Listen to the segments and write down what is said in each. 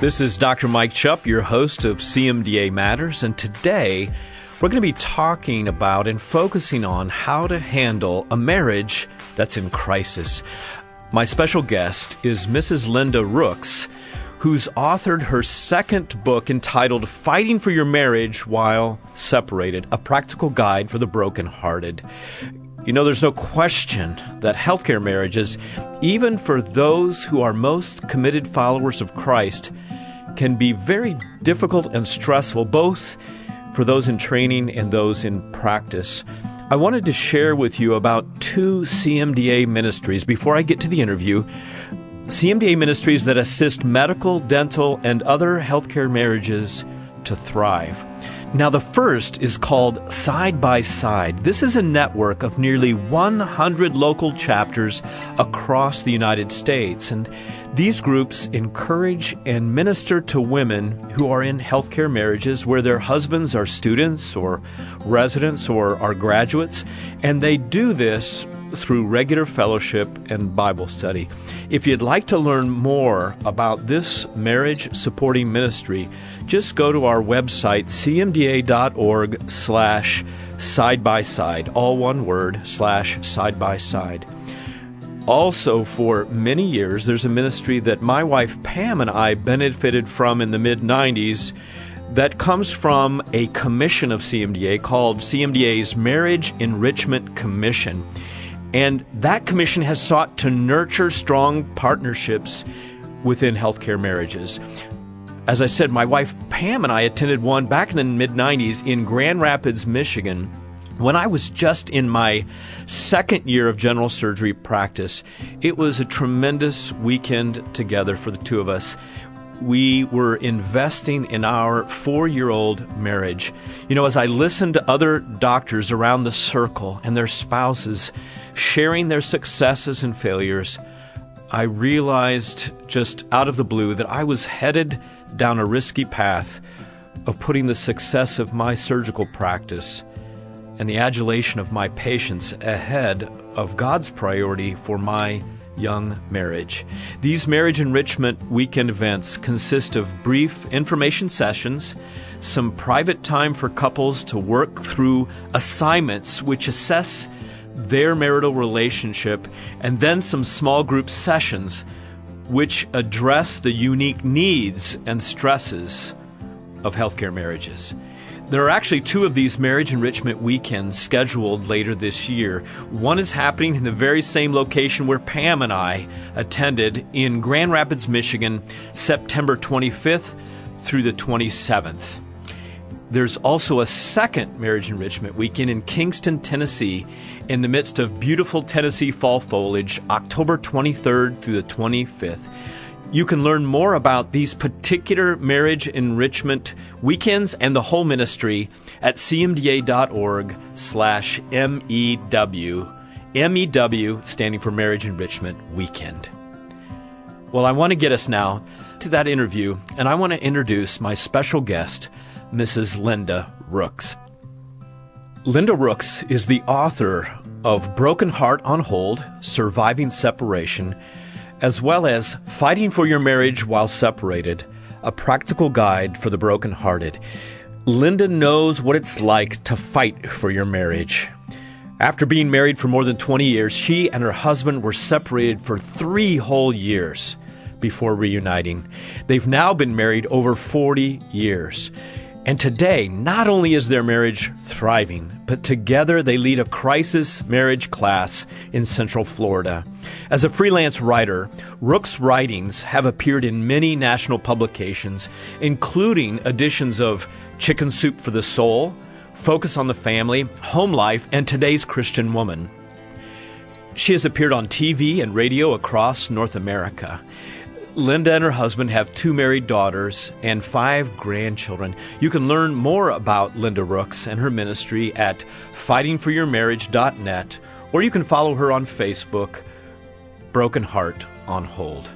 This is Dr. Mike Chupp, your host of CMDA Matters, and today we're going to be talking about and focusing on how to handle a marriage that's in crisis. My special guest is Mrs. Linda Rooks, who's authored her second book entitled Fighting for Your Marriage While Separated, a practical guide for the brokenhearted. You know, there's no question that healthcare marriages, even for those who are most committed followers of Christ, can be very difficult and stressful, both for those in training and those in practice. I wanted to share with you about two CMDA ministries before I get to the interview. CMDA ministries that assist medical, dental, and other healthcare marriages to thrive. Now, the first is called Side by Side. This is a network of nearly 100 local chapters across the United States, and these groups encourage and minister to women who are in healthcare marriages where their husbands are students or residents or are graduates, and they do this through regular fellowship and Bible study. If you'd like to learn more about this marriage-supporting ministry, just go to our website, cmda.org/side-by-side, all one word, /side-by-side. Also, for many years, there's a ministry that my wife Pam and I benefited from in the mid-90s that comes from a commission of CMDA called CMDA's Marriage Enrichment Commission. And that commission has sought to nurture strong partnerships within healthcare marriages. As I said, my wife Pam and I attended one back in the mid-90s in Grand Rapids, Michigan, when I was just in my second year of general surgery practice. It was a tremendous weekend together for the two of us. We were investing in our 4-year-old marriage. You know, as I listened to other doctors around the circle and their spouses sharing their successes and failures, I realized just out of the blue that I was headed down a risky path of putting the success of my surgical practice and the adulation of my patients ahead of God's priority for my young marriage. These marriage enrichment weekend events consist of brief information sessions, some private time for couples to work through assignments which assess their marital relationship, and then some small group sessions which address the unique needs and stresses of healthcare marriages. There are actually two of these marriage enrichment weekends scheduled later this year. One is happening in the very same location where Pam and I attended in Grand Rapids, Michigan, September 25th through the 27th. There's also a second marriage enrichment weekend in Kingston, Tennessee, in the midst of beautiful Tennessee fall foliage, October 23rd through the 25th. You can learn more about these particular marriage enrichment weekends and the whole ministry at cmda.org/MEW. MEW standing for Marriage Enrichment Weekend. Well, I want to get us now to that interview, and I want to introduce my special guest, Mrs. Linda Rooks. Linda Rooks is the author of Broken Heart on Hold, Surviving Separation, as well as Fighting for Your Marriage While Separated, a practical guide for the brokenhearted. Linda knows what it's like to fight for your marriage. After being married for more than 20 years, she and her husband were separated for 3 whole years before reuniting. They've now been married over 40 years. And today, not only is their marriage thriving, but together they lead a crisis marriage class in Central Florida. As a freelance writer, Rooks' writings have appeared in many national publications, including editions of Chicken Soup for the Soul, Focus on the Family, Home Life, and Today's Christian Woman. She has appeared on TV and radio across North America. Linda and her husband have 2 married daughters and 5 grandchildren. You can learn more about Linda Rooks and her ministry at fightingforyourmarriage.net, or you can follow her on Facebook, Broken Heart on Hold.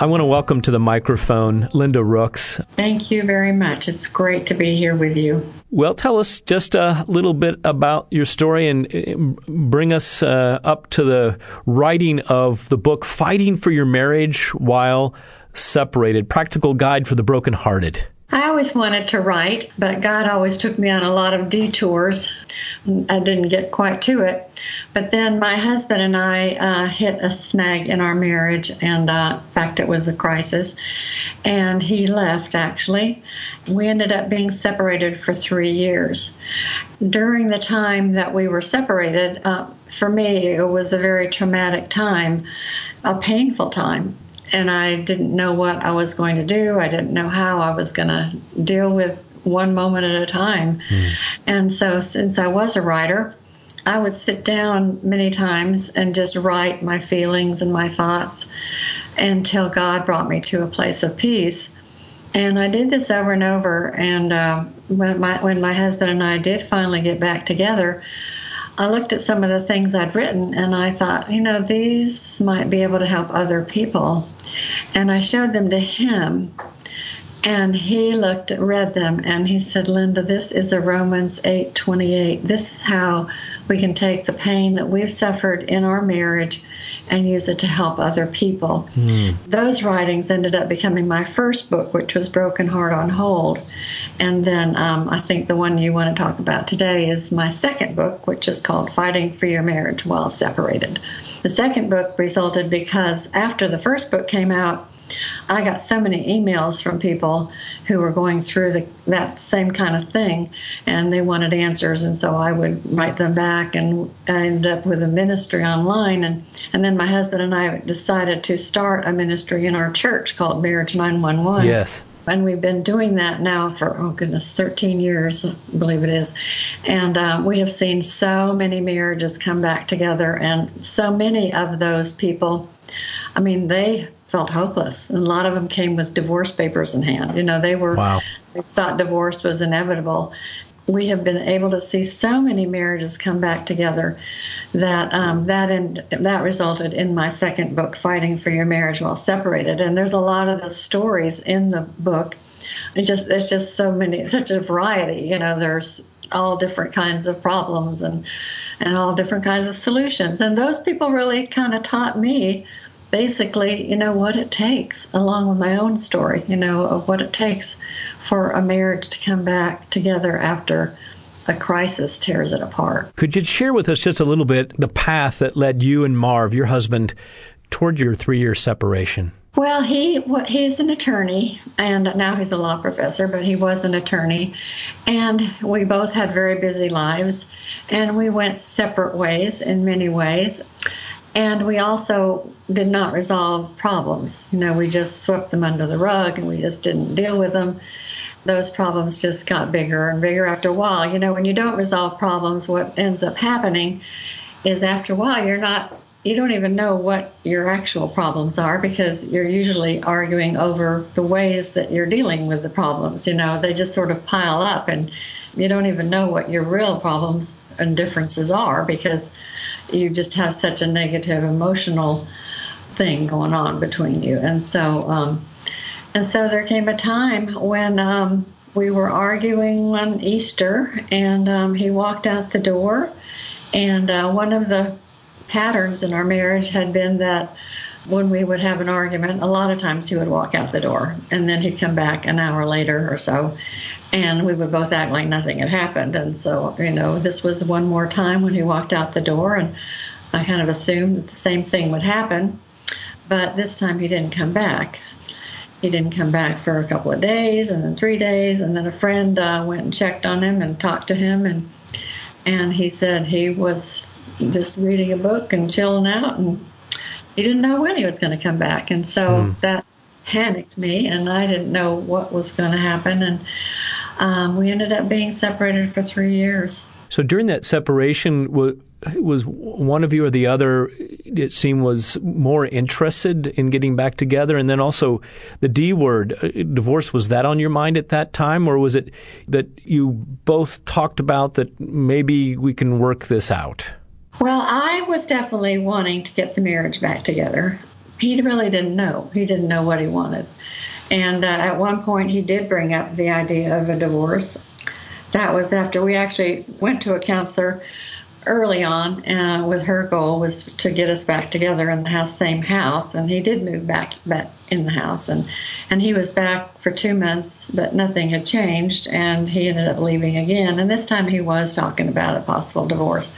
I want to welcome to the microphone Linda Rooks. Thank you very much. It's great to be here with you. Well, tell us just a little bit about your story and bring us up to the writing of the book, Fighting for Your Marriage While Separated, Practical Guide for the Brokenhearted. I always wanted to write, but God always took me on a lot of detours. I didn't get quite to it. But then my husband and I hit a snag in our marriage, and in fact, it was a crisis. And he left, actually. We ended up being separated for 3 years. During the time that we were separated, for me, it was a very traumatic time, a painful time. And I didn't know what I was going to do. I didn't know how I was going to deal with one moment at a time. And so since I was a writer, I would sit down many times and just write my feelings and my thoughts until God brought me to a place of peace. And I did this over and over. And when my husband and I did finally get back together, I looked at some of the things I'd written and I thought, these might be able to help other people. And I showed them to him, and he read them, and he said, Linda, this is a Romans 8:28. This is how we can take the pain that we've suffered in our marriage and use it to help other people. Those writings ended up becoming my first book, which was Broken Heart on Hold. And then I think the one you want to talk about today is my second book, which is called Fighting for Your Marriage While Separated. The second book resulted because after the first book came out, I got so many emails from people who were going through that same kind of thing, and they wanted answers, and so I would write them back, and I ended up with a ministry online, and then my husband and I decided to start a ministry in our church called Marriage 911. Yes. And we've been doing that now for, 13 years, I believe it is. And we have seen so many marriages come back together, and so many of those people, they felt hopeless. And a lot of them came with divorce papers in hand. They thought divorce was inevitable. We have been able to see so many marriages come back together that resulted in my second book, Fighting for Your Marriage While Separated. And there's a lot of those stories in the book. It's just such a variety. There's all different kinds of problems and all different kinds of solutions. And those people really kind of taught me basically, what it takes, along with my own story, of what it takes for a marriage to come back together after a crisis tears it apart. Could you share with us just a little bit the path that led you and Marv, your husband, toward your 3-year separation? Well, he's an attorney, and now he's a law professor, but he was an attorney. And we both had very busy lives, and we went separate ways in many ways. And we also did not resolve problems. We just swept them under the rug, and we just didn't deal with them. Those problems just got bigger and bigger after a while. When you don't resolve problems, what ends up happening is after a while, you don't even know what your actual problems are, because you're usually arguing over the ways that you're dealing with the problems. They just sort of pile up, and you don't even know what your real problems and differences are, because you just have such a negative emotional thing going on between you. And so there came a time when we were arguing one Easter, and he walked out the door. And one of the patterns in our marriage had been that when we would have an argument, a lot of times he would walk out the door, and then he'd come back an hour later or so, and we would both act like nothing had happened. And so, this was one more time when he walked out the door, and I kind of assumed that the same thing would happen. But this time he didn't come back. He didn't come back for a couple of days, and then 3 days, and then a friend went and checked on him and talked to him, and he said he was just reading a book and chilling out, and he didn't know when he was going to come back. And so that panicked me, and I didn't know what was going to happen. And we ended up being separated for 3 years. So during that separation, was one of you or the other, it seemed, was more interested in getting back together? And then also the D word, divorce, was that on your mind at that time? Or was it that you both talked about that maybe we can work this out? Well, I was definitely wanting to get the marriage back together. he really didn't know. He didn't know what he wanted. And at one point, he did bring up the idea of a divorce. That was after we actually went to a counselor early on with her goal was to get us back together in the same house. And he did move back in the house. And he was back for 2 months, but nothing had changed. And he ended up leaving again. And this time he was talking about a possible divorce.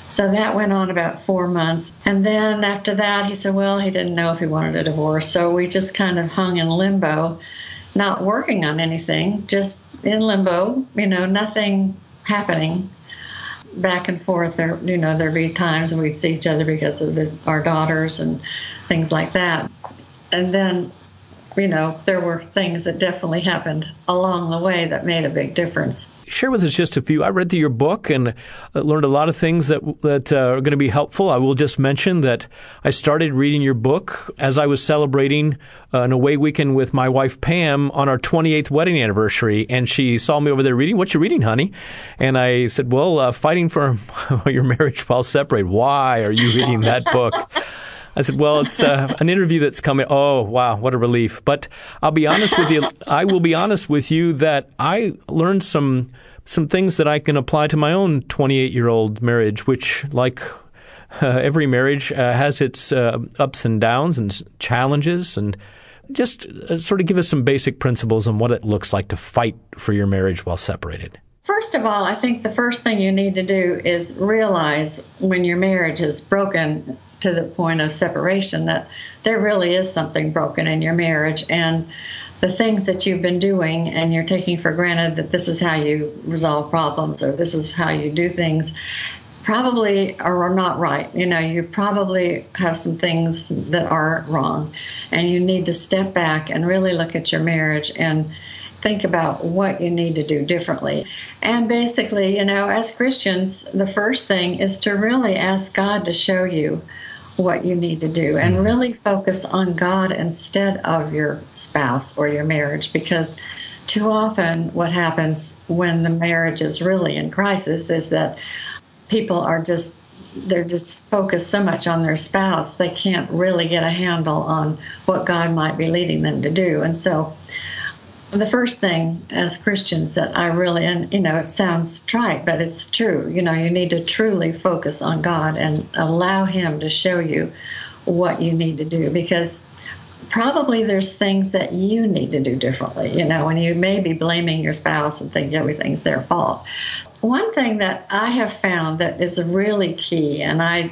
So that went on about 4 months. And then after that, he said, well, he didn't know if he wanted a divorce. So we just kind of hung in limbo, not working on anything, just in limbo, nothing happening. Back and forth, there'd be times when we'd see each other because of our daughters and things like that. And then, there were things that definitely happened along the way that made a big difference. Share with us just a few. I read through your book and learned a lot of things that are going to be helpful. I will just mention that I started reading your book as I was celebrating an away weekend with my wife, Pam, on our 28th wedding anniversary. And she saw me over there reading. What you reading, honey? And I said, well, Fighting for Your Marriage While Separated. Why are you reading that book? I said, well, it's an interview that's coming. Oh, wow, what a relief. But I'll be honest with you. I will be honest with you that I learned some things that I can apply to my own 28-year-old marriage, which, like every marriage, has its ups and downs and challenges. And just sort of give us some basic principles on what it looks like to fight for your marriage while separated. First of all, I think the first thing you need to do is realize when your marriage is broken to the point of separation that there really is something broken in your marriage, and the things that you've been doing and you're taking for granted that this is how you resolve problems or this is how you do things probably are not right. You probably have some things that aren't wrong, and you need to step back and really look at your marriage and think about what you need to do differently. And basically, as Christians, the first thing is to really ask God to show you what you need to do and really focus on God instead of your spouse or your marriage, because too often what happens when the marriage is really in crisis is that people they're just focused so much on their spouse, they can't really get a handle on what God might be leading them to do. And so the first thing as Christians that I really, and it sounds trite, but it's true, you need to truly focus on God and allow Him to show you what you need to do, because probably there's things that you need to do differently, and you may be blaming your spouse and think everything's their fault. One thing that I have found that is really key, and I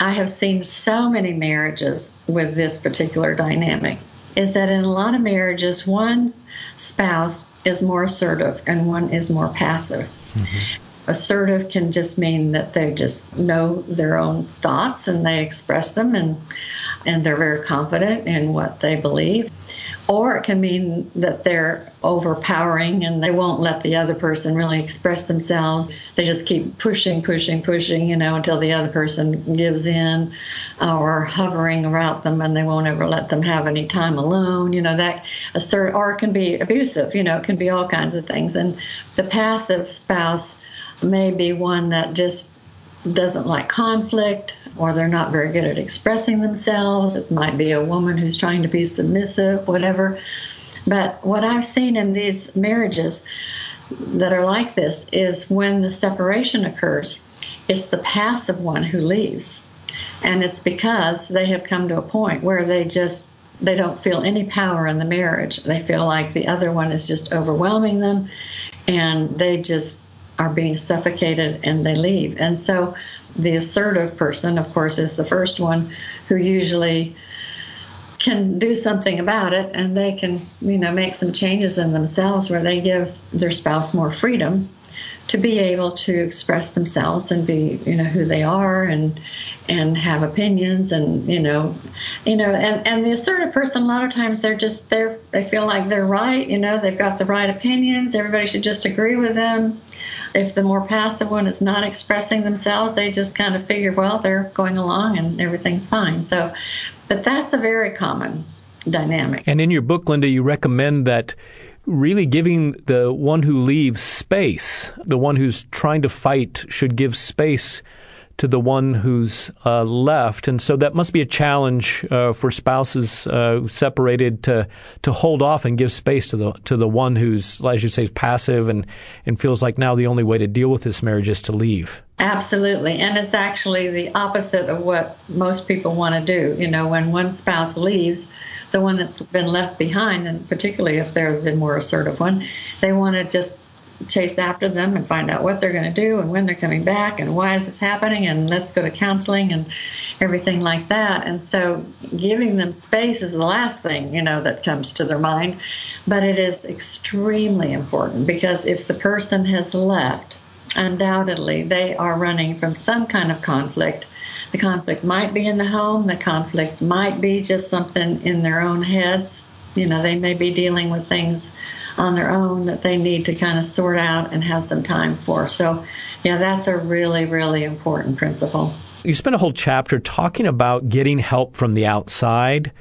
have seen so many marriages with this particular dynamic, is that in a lot of marriages, one spouse is more assertive and one is more passive. Mm-hmm. Assertive can just mean that they just know their own thoughts and they express them and they're very confident in what they believe. Or it can mean that they're overpowering and they won't let the other person really express themselves. They just keep pushing, until the other person gives in, or hovering around them and they won't ever let them have any time alone. Or it can be abusive, it can be all kinds of things. And the passive spouse may be one that just doesn't like conflict, or they're not very good at expressing themselves. It might be a woman who's trying to be submissive, whatever. But what I've seen in these marriages that are like this is when the separation occurs, it's the passive one who leaves. And it's because they have come to a point where they don't feel any power in the marriage. They feel like the other one is just overwhelming them, and they just are being suffocated and they leave. And so the assertive person, of course, is the first one who usually can do something about it, and they can, make some changes in themselves where they give their spouse more freedom to be able to express themselves and be, who they are and have opinions and, and the assertive person, a lot of times they feel like they're right, they've got the right opinions. Everybody should just agree with them. If the more passive one is not expressing themselves, they just kind of figure, well, they're going along and everything's fine. So, but that's a very common dynamic. And in your book, Linda, you recommend that really giving the one who leaves space, the one who's trying to fight should give space to the one who's left. And so that must be a challenge for spouses separated to hold off and give space to the one who's, as you say, passive and feels like now the only way to deal with this marriage is to leave. Absolutely. And it's actually the opposite of what most people want to do. When one spouse leaves, the one that's been left behind, and particularly if they're the more assertive one, they want to just chase after them and find out what they're going to do and when they're coming back and why is this happening and let's go to counseling and everything like that. And so giving them space is the last thing, that comes to their mind. But it is extremely important because if the person has left, undoubtedly they are running from some kind of conflict. The conflict might be in the home. The conflict might be just something in their own heads. They may be dealing with things on their own that they need to kind of sort out and have some time for. So, that's a really, really important principle. You spent a whole chapter talking about getting help from the outside,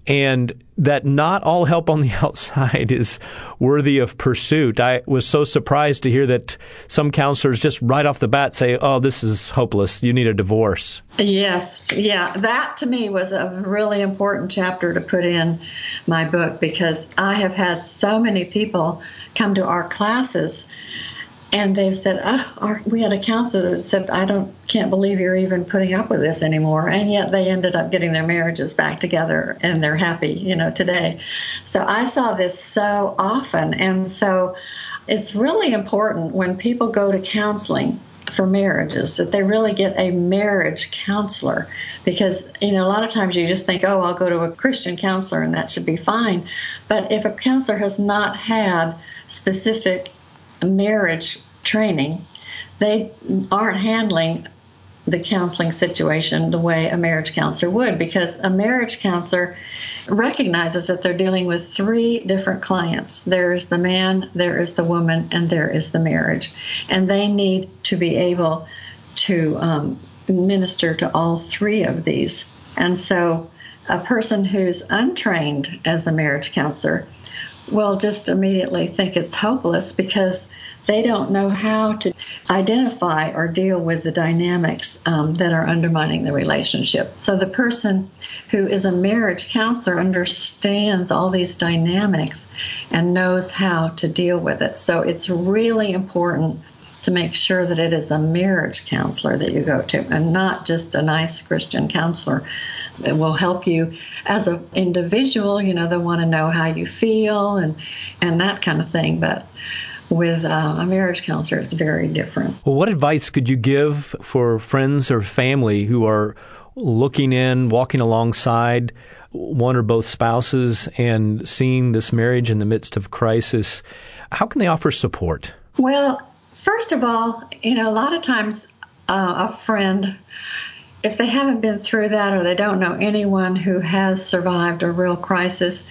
and that not all help on the outside is worthy of pursuit. I was so surprised to hear that some counselors just right off the bat say, oh, this is hopeless. You need a divorce. Yes. Yeah. That to me was a really important chapter to put in my book because I have had so many people come to our classes and they've said, we had a counselor that said, can't believe you're even putting up with this anymore. And yet they ended up getting their marriages back together and they're happy, today. So I saw this so often. And so it's really important when people go to counseling for marriages that they really get a marriage counselor because, a lot of times you just think, I'll go to a Christian counselor and that should be fine. But if a counselor has not had specific marriage training, they aren't handling the counseling situation the way a marriage counselor would, because a marriage counselor recognizes that they're dealing with three different clients. There is the man, there is the woman, and there is the marriage. And they need to be able to minister to all three of these. And so a person who's untrained as a marriage counselor will just immediately think it's hopeless because they don't know how to identify or deal with the dynamics that are undermining the relationship. So the person who is a marriage counselor understands all these dynamics and knows how to deal with it. So it's really important to make sure that it is a marriage counselor that you go to and not just a nice Christian counselor. It will help you as an individual. They want to know how you feel and that kind of thing. But with a marriage counselor, it's very different. Well, what advice could you give for friends or family who are looking in, walking alongside one or both spouses and seeing this marriage in the midst of crisis? How can they offer support? Well, first of all, a lot of times a friend, if they haven't been through that or they don't know anyone who has survived a real crisis,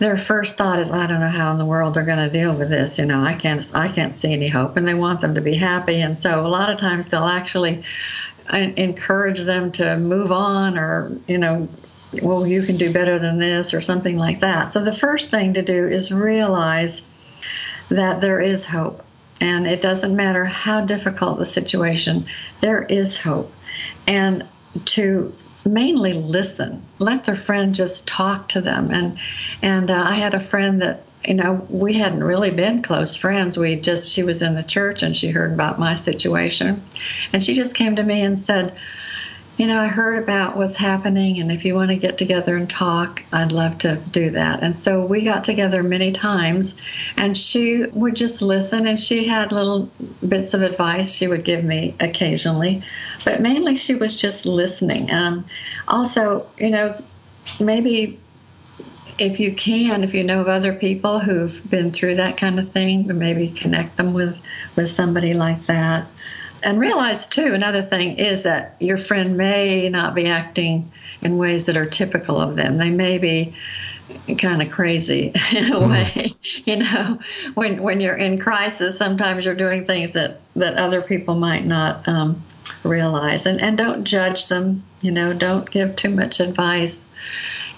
their first thought is, I don't know how in the world they're going to deal with this. I can't see any hope, and they want them to be happy. And so a lot of times they'll actually encourage them to move on or, well, you can do better than this or something like that. So the first thing to do is realize that there is hope. And it doesn't matter how difficult the situation, there is hope. And to mainly listen, let their friend just talk to them. And I had a friend that, we hadn't really been close friends. She was in the church and she heard about my situation. And she just came to me and said, I heard about what's happening, and if you want to get together and talk, I'd love to do that. And so we got together many times, and she would just listen, and she had little bits of advice she would give me occasionally, but mainly she was just listening. Also, maybe if you know of other people who've been through that kind of thing, maybe connect them with somebody like that. And realize, too, another thing is that your friend may not be acting in ways that are typical of them. They may be kind of crazy in a way. When you're in crisis, sometimes you're doing things that other people might not realize. And don't judge them. Don't give too much advice.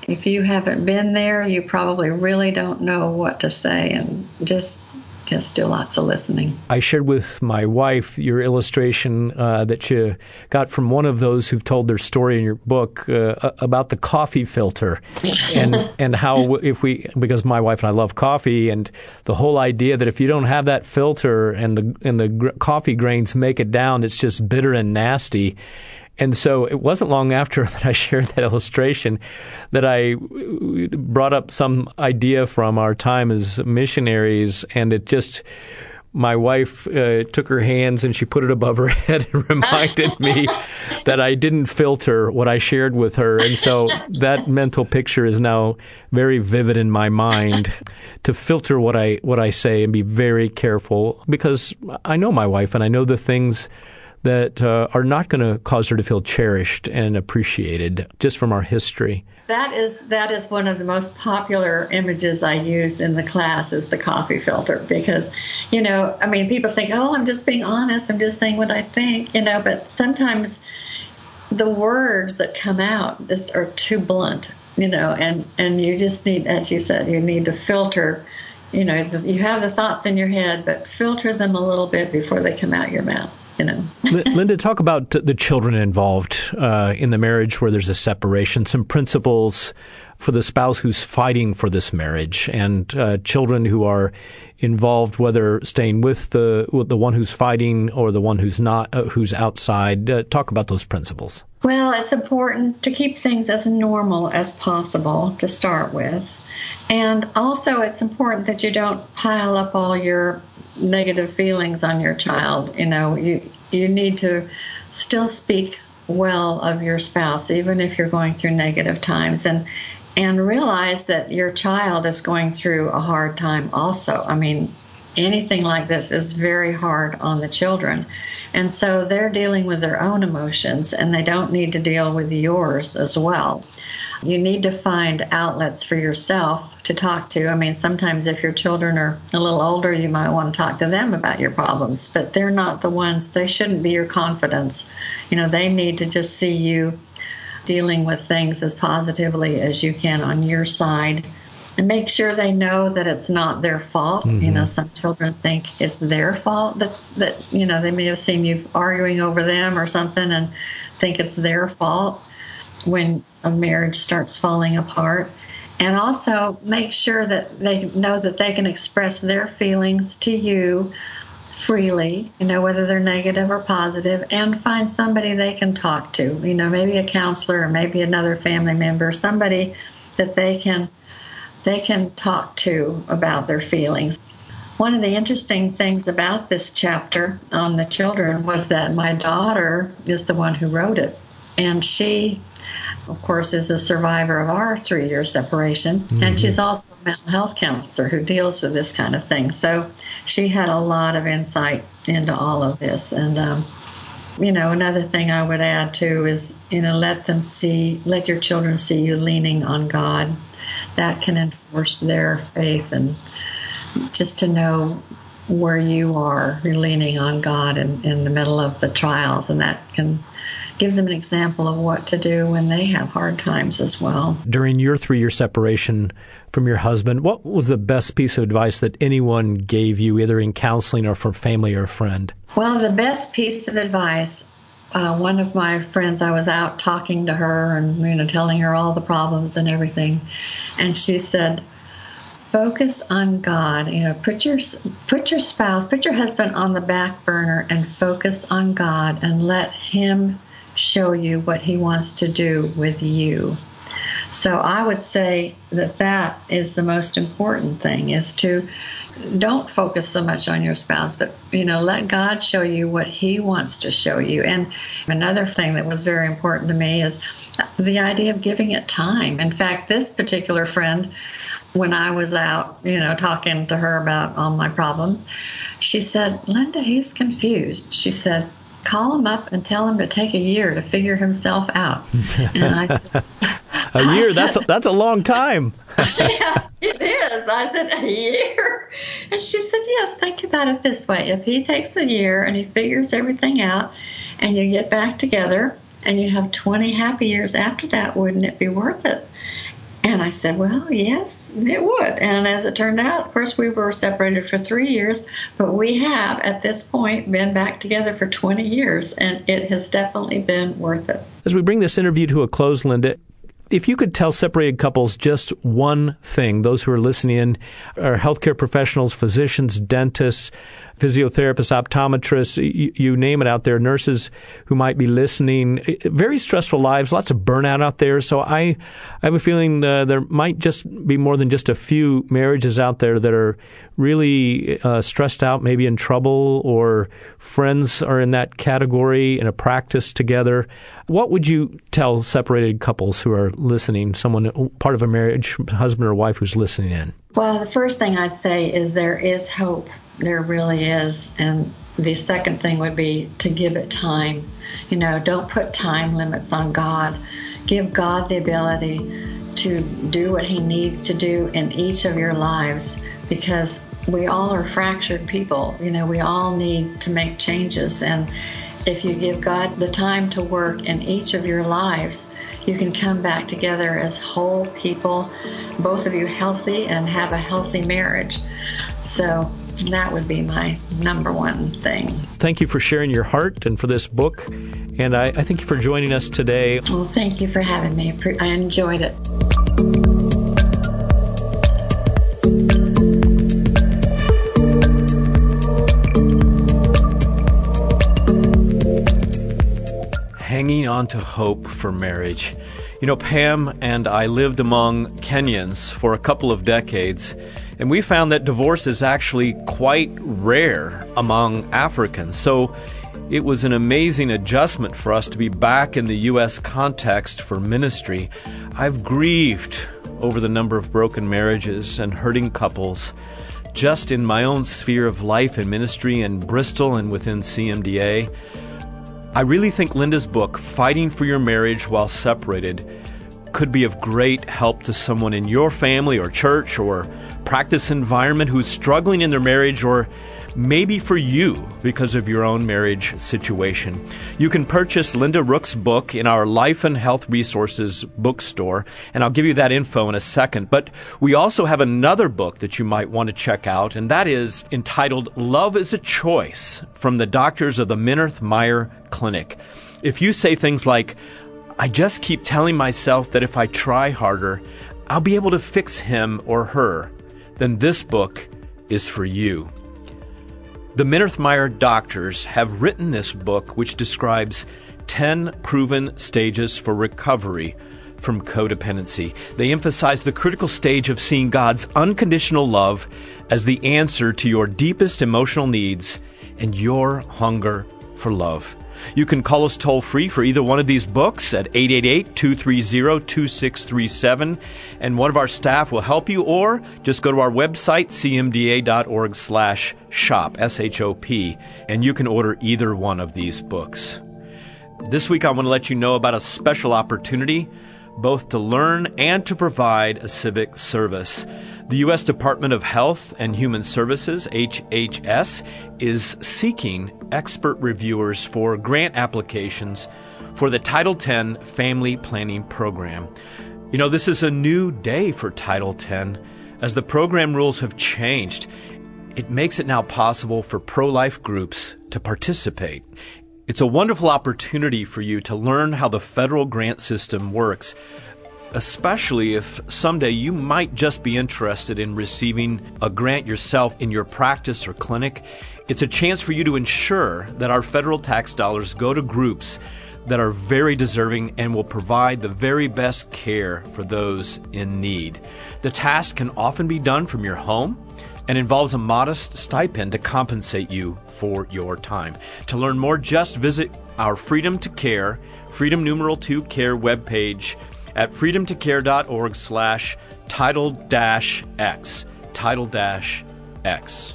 If you haven't been there, you probably really don't know what to say. And just just do lots of listening. I shared with my wife your illustration that you got from one of those who've told their story in your book about the coffee filter, and how because my wife and I love coffee, and the whole idea that if you don't have that filter and the coffee grains make it down, it's just bitter and nasty. And so it wasn't long after that I shared that illustration that I brought up some idea from our time as missionaries, and it just, my wife took her hands and she put it above her head and reminded me that I didn't filter what I shared with her. And so that mental picture is now very vivid in my mind, to filter what I say and be very careful, because I know my wife and I know the things that are not going to cause her to feel cherished and appreciated just from our history. That is one of the most popular images I use in the class, is the coffee filter, because, people think, oh, I'm just being honest, I'm just saying what I think, but sometimes the words that come out just are too blunt, and you just need, as you said, you need to filter. You have the thoughts in your head, but filter them a little bit before they come out your mouth. Linda, talk about the children involved in the marriage where there's a separation, some principles for the spouse who's fighting for this marriage, and children who are involved, whether staying with the one who's fighting or the one who's not, who's outside. Talk about those principles. Well, it's important to keep things as normal as possible to start with. And also it's important that you don't pile up all your negative feelings on your child. You need to still speak well of your spouse, even if you're going through negative times, and realize that your child is going through a hard time also. Anything like this is very hard on the children. And so they're dealing with their own emotions, and they don't need to deal with yours as well. You need to find outlets for yourself to talk to. Sometimes if your children are a little older, you might want to talk to them about your problems, but they're not the ones, they shouldn't be your confidants. They need to just see you dealing with things as positively as you can on your side, and make sure they know that it's not their fault. Mm-hmm. Some children think it's their fault that they may have seen you arguing over them or something and think it's their fault when a marriage starts falling apart. And also make sure that they know that they can express their feelings to you freely, whether they're negative or positive, and find somebody they can talk to, maybe a counselor or maybe another family member, somebody that they can talk to about their feelings. One of the interesting things about this chapter on the children was that my daughter is the one who wrote it. And she, of course, is a survivor of our 3-year separation. Mm-hmm. And she's also a mental health counselor who deals with this kind of thing. So she had a lot of insight into all of this. And, another thing I would add, too, is, let your children see you leaning on God. That can enforce their faith, and just to know where you are, you're leaning on God in the middle of the trials, and that can give them an example of what to do when they have hard times as well. During your 3-year separation from your husband, what was the best piece of advice that anyone gave you, either in counseling or from family or a friend? Well, the best piece of advice, one of my friends, I was out talking to her and, telling her all the problems and everything. And she said, focus on God. Put your spouse, put your husband on the back burner and focus on God, and let him show you what he wants to do with you. So I would say that is the most important thing, is to don't focus so much on your spouse, but, let God show you what he wants to show you. And another thing that was very important to me is the idea of giving it time. In fact, this particular friend, when I was out, talking to her about all my problems, she said, Linda, he's confused. She said, call him up and tell him to take a year to figure himself out. And I said, a year? That's a long time. Yeah, it is. I said, a year? And she said, yes, think about it this way. If he takes a year and he figures everything out and you get back together and you have 20 happy years after that, wouldn't it be worth it? And I said, well, yes, it would. And as it turned out, of course, we were separated for 3 years, but we have, at this point, been back together for 20 years, and it has definitely been worth it. As we bring this interview to a close, Linda, if you could tell separated couples just one thing, those who are listening in are healthcare professionals, physicians, dentists, physiotherapists, optometrists, you name it out there, nurses who might be listening, very stressful lives, lots of burnout out there. So I have a feeling there might just be more than just a few marriages out there that are really stressed out, maybe in trouble, or friends are in that category in a practice together. What would you tell separated couples who are listening, someone part of a marriage, husband or wife who's listening in? Well, the first thing I'd say is there is hope. There really is. And the second thing would be to give it time. Don't put time limits on God. Give God the ability to do what he needs to do in each of your lives, because we all are fractured people. We all need to make changes. And if you give God the time to work in each of your lives, you can come back together as whole people, both of you healthy, and have a healthy marriage. So that would be my number one thing. Thank you for sharing your heart and for this book. And I thank you for joining us today. Well, thank you for having me. I enjoyed it. Hanging on to hope for marriage. Pam and I lived among Kenyans for a couple of decades, and we found that divorce is actually quite rare among Africans. So it was an amazing adjustment for us to be back in the U.S. context for ministry. I've grieved over the number of broken marriages and hurting couples just in my own sphere of life and ministry in Bristol and within CMDA. I really think Linda's book, Fighting for Your Marriage While Separated, could be of great help to someone in your family or church or practice environment who's struggling in their marriage, or maybe for you because of your own marriage situation. You can purchase Linda Rooks' book in our Life and Health Resources bookstore, and I'll give you that info in a second. But we also have another book that you might want to check out, and that is entitled Love is a Choice, from the doctors of the Minirth-Meier Clinic. If you say things like, I just keep telling myself that if I try harder, I'll be able to fix him or her, then this book is for you. The Minirth-Meier doctors have written this book, which describes 10 proven stages for recovery from codependency. They emphasize the critical stage of seeing God's unconditional love as the answer to your deepest emotional needs and your hunger for love. You can call us toll-free for either one of these books at 888-230-2637, and one of our staff will help you, or just go to our website, cmda.org/shop, S-H-O-P, and you can order either one of these books. This week I want to let you know about a special opportunity, both to learn and to provide a civic service. The U.S. Department of Health and Human Services, HHS, is seeking expert reviewers for grant applications for the Title X Family Planning Program. This is a new day for Title X. As the program rules have changed, it makes it now possible for pro-life groups to participate. It's a wonderful opportunity for you to learn how the federal grant system works, especially if someday you might just be interested in receiving a grant yourself in your practice or clinic. It's a chance for you to ensure that our federal tax dollars go to groups that are very deserving and will provide the very best care for those in need. The task can often be done from your home and involves a modest stipend to compensate you for your time. To learn more, just visit our Freedom to Care, Freedom numeral 2 Care webpage at freedomtocare.org/Title-X, Title-X.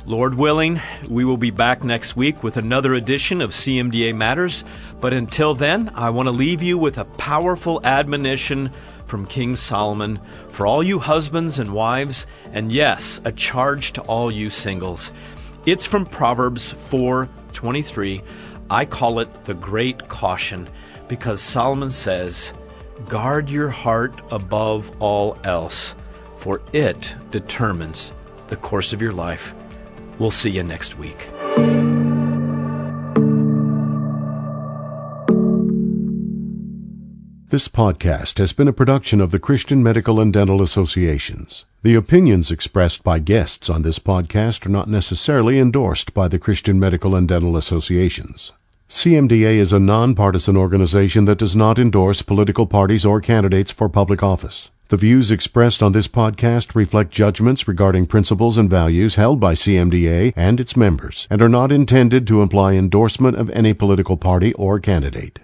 Lord willing, we will be back next week with another edition of CMDA Matters. But until then, I want to leave you with a powerful admonition from King Solomon for all you husbands and wives, and yes, a charge to all you singles. It's from Proverbs 4:23. I call it the Great Caution, because Solomon says, Guard your heart above all else, for it determines the course of your life. We'll see you next week. This podcast has been a production of the Christian Medical and Dental Associations. The opinions expressed by guests on this podcast are not necessarily endorsed by the Christian Medical and Dental Associations. CMDA is a nonpartisan organization that does not endorse political parties or candidates for public office. The views expressed on this podcast reflect judgments regarding principles and values held by CMDA and its members and are not intended to imply endorsement of any political party or candidate.